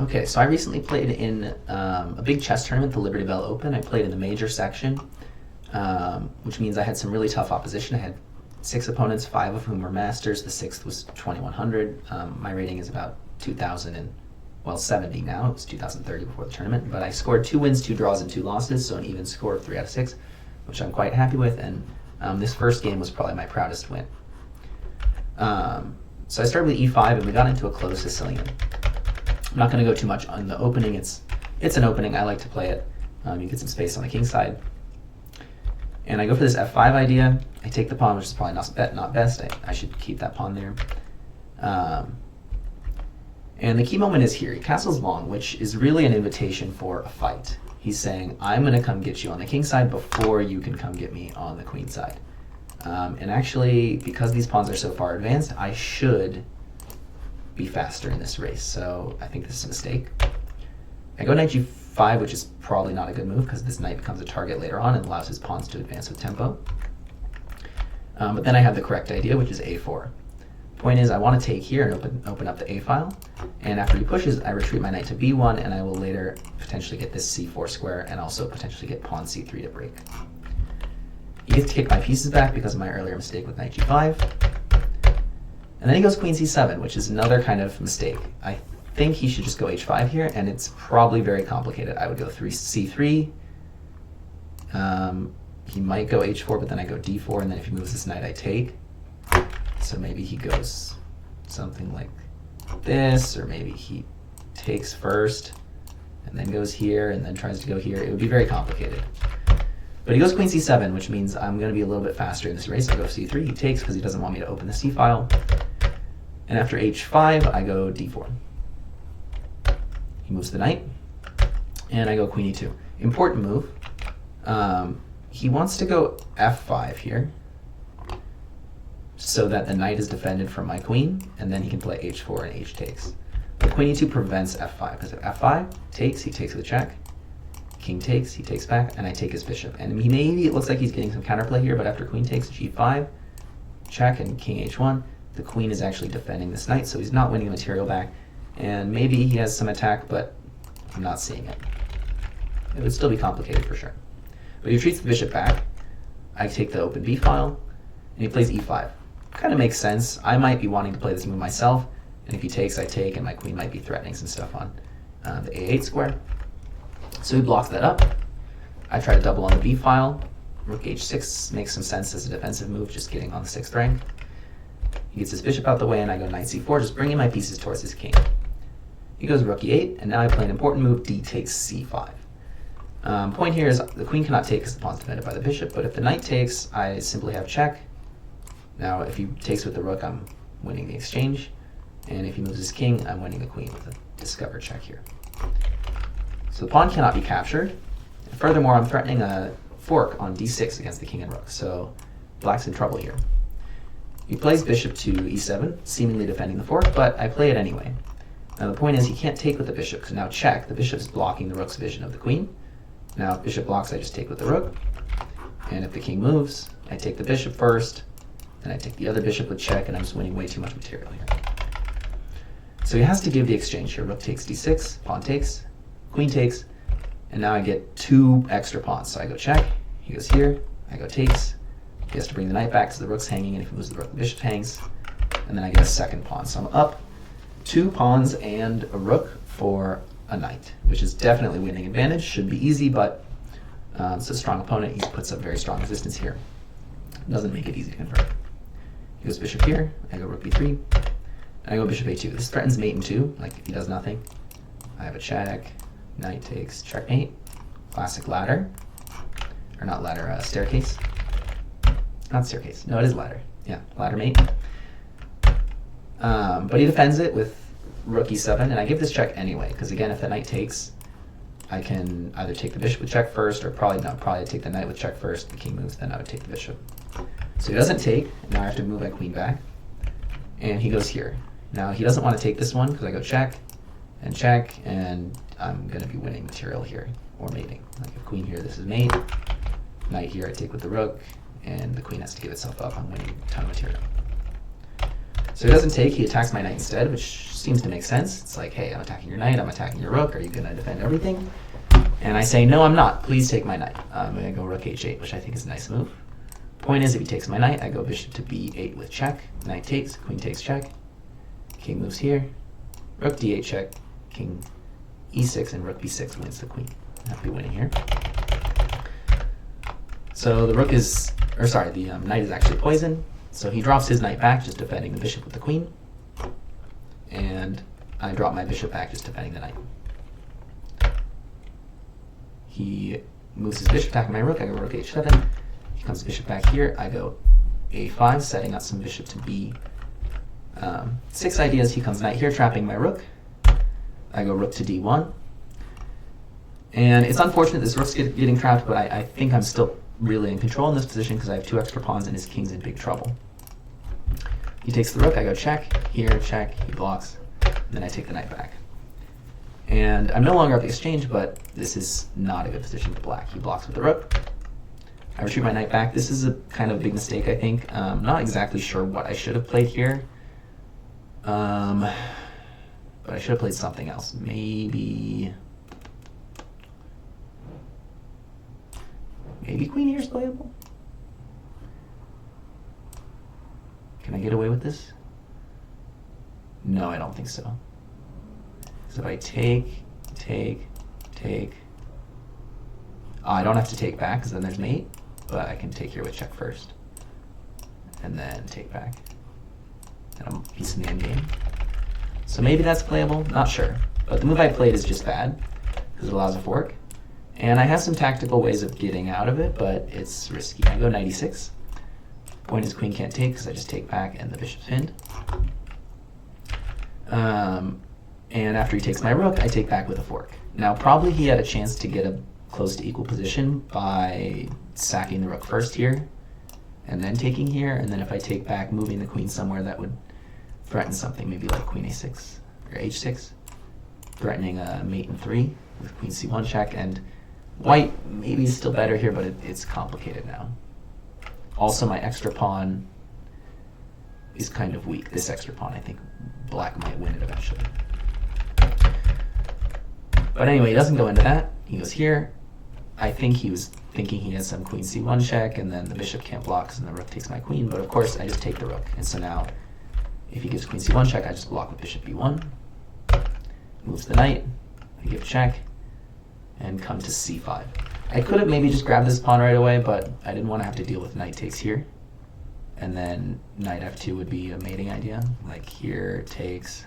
Okay, so I recently played in a big chess tournament, the Liberty Bell Open. I played in the major section, which means I had some really tough opposition. I had 6 opponents, 5 of whom were masters. The 6th was 2100. My rating is about 70 now. It was 2030 before the tournament. But I scored 2 wins, 2 draws, and 2 losses, so an even score of 3 out of 6, which I'm quite happy with. And this first game was probably my proudest win. So I started with e5, and we got into a closed Sicilian. I'm not going to go too much on the opening. It's an opening. I like to play it. You get some space on the king side. And I go for this f5 idea. I take the pawn, which is probably not best. I should keep that pawn there. And the key moment is here. He castles long, which is really an invitation for a fight. He's saying, I'm going to come get you on the king side before you can come get me on the queen side. And actually, because these pawns are so far advanced, I should be faster in this race. So I think this is a mistake. I go knight g5, which is probably not a good move because this knight becomes a target later on and allows his pawns to advance with tempo. But then I have the correct idea, which is a4. Point is, I want to take here and open up the a file. And after he pushes, I retreat my knight to b1, and I will later potentially get this c4 square and also potentially get pawn c3 to break. He gets to kick my pieces back because of my earlier mistake with knight g5. And then he goes queen c7, which is another kind of mistake. I think he should just go h5 here, and it's probably very complicated. I would go c3. He might go h4, but then I go d4, and then if he moves this knight, I take. So maybe he goes something like this, or maybe he takes first, and then goes here, and then tries to go here. It would be very complicated. But he goes queen c7, which means I'm going to be a little bit faster in this race. I go c3. He takes because he doesn't want me to open the c file. And after h5, I go d4. He moves the knight, and I go queen e2. Important move. He wants to go f5 here so that the knight is defended from my queen, and then he can play h4 and h takes. But queen e2 prevents f5, because if f5 takes, he takes with a check. King takes, he takes back, and I take his bishop. And maybe it looks like he's getting some counterplay here, but after queen takes, g5, check, and king h1, the queen is actually defending this knight, so he's not winning the material back. And maybe he has some attack, but I'm not seeing it. It would still be complicated for sure. But he retreats the bishop back. I take the open b file, and he plays e5. Kind of makes sense. I might be wanting to play this move myself, and if he takes, I take, and my queen might be threatening some stuff on the a8 square. So he blocks that up. I try to double on the b file. Rook h6 makes some sense as a defensive move, just getting on the 6th rank. He gets his bishop out the way, and I go knight c4, just bringing my pieces towards his king. He goes rook e8, and now I play an important move, d takes c5. Point here is the queen cannot take because the pawn's defended by the bishop, but if the knight takes, I simply have check. Now, if he takes with the rook, I'm winning the exchange. And if he moves his king, I'm winning the queen with a discovered check here. So the pawn cannot be captured. And furthermore, I'm threatening a fork on d6 against the king and rook, so black's in trouble here. He plays bishop to e7, seemingly defending the fork, but I play it anyway. Now the point is he can't take with the bishop, because now check, the bishop's blocking the rook's vision of the queen. Now if bishop blocks, I just take with the rook. And if the king moves, I take the bishop first, then I take the other bishop with check, and I'm just winning way too much material here. So he has to give the exchange here. Rook takes d6, pawn takes, queen takes, and now I get 2 extra pawns. So I go check, he goes here, I go takes, he has to bring the knight back, so the rook's hanging, and if he moves the rook, the bishop hangs, and then I get a 2nd pawn. So I'm up 2 pawns and a rook for a knight, which is definitely winning advantage. Should be easy, but it's a strong opponent. He puts up very strong resistance here. Doesn't make it easy to convert. He goes bishop here, I go rook b3, and I go bishop a2. This threatens mate in 2, like if he does nothing. I have a check, knight takes, checkmate, classic ladder, or not ladder, staircase. Not staircase, no, it is ladder. Yeah, ladder mate. But he defends it with rook e7, and I give this check anyway, because again, if the knight takes, I can either take the bishop with check first, or probably take the knight with check first. The king moves, then I would take the bishop. So he doesn't take, now I have to move my queen back, and he goes here. Now he doesn't want to take this one, because I go check, and I'm going to be winning material here, or mating. Like if queen here, this is mate, knight here, I take with the rook, and the queen has to give itself up. I'm winning a ton of material. So he doesn't take, he attacks my knight instead, which seems to make sense. It's like, hey, I'm attacking your knight, I'm attacking your rook, are you going to defend everything? And I say, no, I'm not. Please take my knight. I'm going to go rook h8, which I think is a nice move. Point is, if he takes my knight, I go bishop to b8 with check. Knight takes, queen takes check. King moves here. Rook d8 check. King e6, and rook b6 wins the queen. I'll be winning here. So the rook is, or sorry, the knight is actually poisoned. So he drops his knight back, just defending the bishop with the queen. And I drop my bishop back, just defending the knight. He moves his bishop, attacking my rook. I go rook h7. He comes bishop back here. I go a5, setting up some bishop to b6 ideas. He comes knight here, trapping my rook. I go rook to d1. And it's unfortunate this rook's getting trapped, but I think I'm still really in control in this position because I have 2 extra pawns and his king's in big trouble. He takes the rook. I go check. Here, check. He blocks. Then I take the knight back. And I'm no longer up the exchange, but this is not a good position for black. He blocks with the rook. I retreat my knight back. This is a kind of big mistake, I think. Not exactly sure what I should have played here. But I should have played something else. Maybe queen here is playable? Can I get away with this? No, I don't think so. So if I take, I don't have to take back because then there's mate, but I can take here with check first. And then take back. And I'm piece in the end game. So maybe that's playable, not sure. But the move I played is just bad because it allows a fork. And I have some tactical ways of getting out of it, but it's risky. I go knight e6. Point is queen can't take because I just take back and the bishop's pinned. And after he takes my rook, I take back with a fork. Now, probably he had a chance to get a close to equal position by sacking the rook first here, and then taking here, and then if I take back, moving the queen somewhere that would threaten something, maybe like queen a6 or h6, threatening a mate in 3 with queen c1 check, and white maybe is still better here, but it's complicated now. Also, my extra pawn is kind of weak. This extra pawn, I think black might win it eventually. But anyway, he doesn't go into that. He goes here. I think he was thinking he has some queen c1 check, and then the bishop can't block, and the rook takes my queen. But of course, I just take the rook. And so now, if he gives queen c1 check, I just block with bishop b1. Moves the knight. I give check, and come to c5. I could have maybe just grabbed this pawn right away, but I didn't want to have to deal with knight takes here. And then knight f2 would be a mating idea. Like here, takes.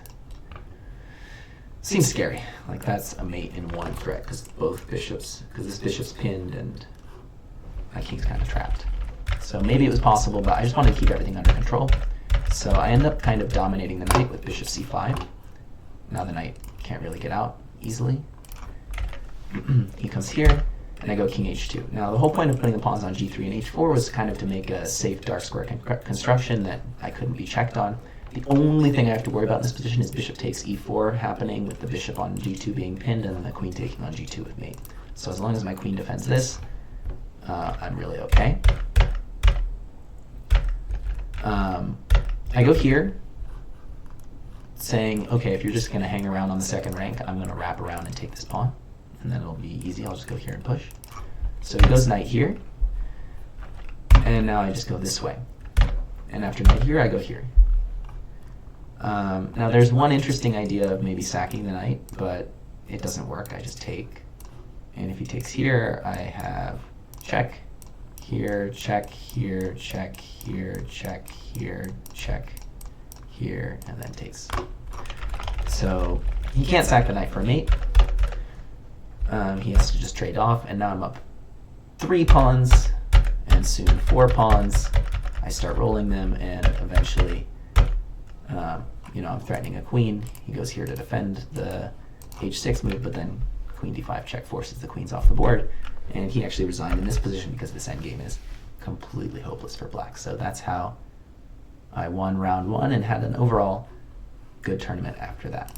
Seems scary. Like that's a mate in one threat because this bishop's pinned and my king's kind of trapped. So maybe it was possible, but I just wanted to keep everything under control. So I end up kind of dominating the knight with bishop c5. Now the knight can't really get out easily. He comes here, and I go king h2. Now the whole point of putting the pawns on g3 and h4 was kind of to make a safe dark square construction that I couldn't be checked on. The only thing I have to worry about in this position is bishop takes e4 happening with the bishop on g2 being pinned and then the queen taking on g2 with mate. So as long as my queen defends this, I'm really okay. I go here, saying, okay, if you're just going to hang around on the second rank, I'm going to wrap around and take this pawn. And then it'll be easy. I'll just go here and push. So he goes knight here. And now I just go this way. And after knight here, I go here. Now there's one interesting idea of maybe sacking the knight, but it doesn't work. I just take. And if he takes here, I have check, here, check, here, check, here, check, here, check, here, and then takes. So he can't sack the knight for a mate. He has to just trade off, and now I'm up 3 pawns, and soon 4 pawns. I start rolling them, and eventually, I'm threatening a queen. He goes here to defend the h6 move, but then queen d5 check forces the queens off the board, and he actually resigned in this position because this endgame is completely hopeless for black. So that's how I won round 1 and had an overall good tournament after that.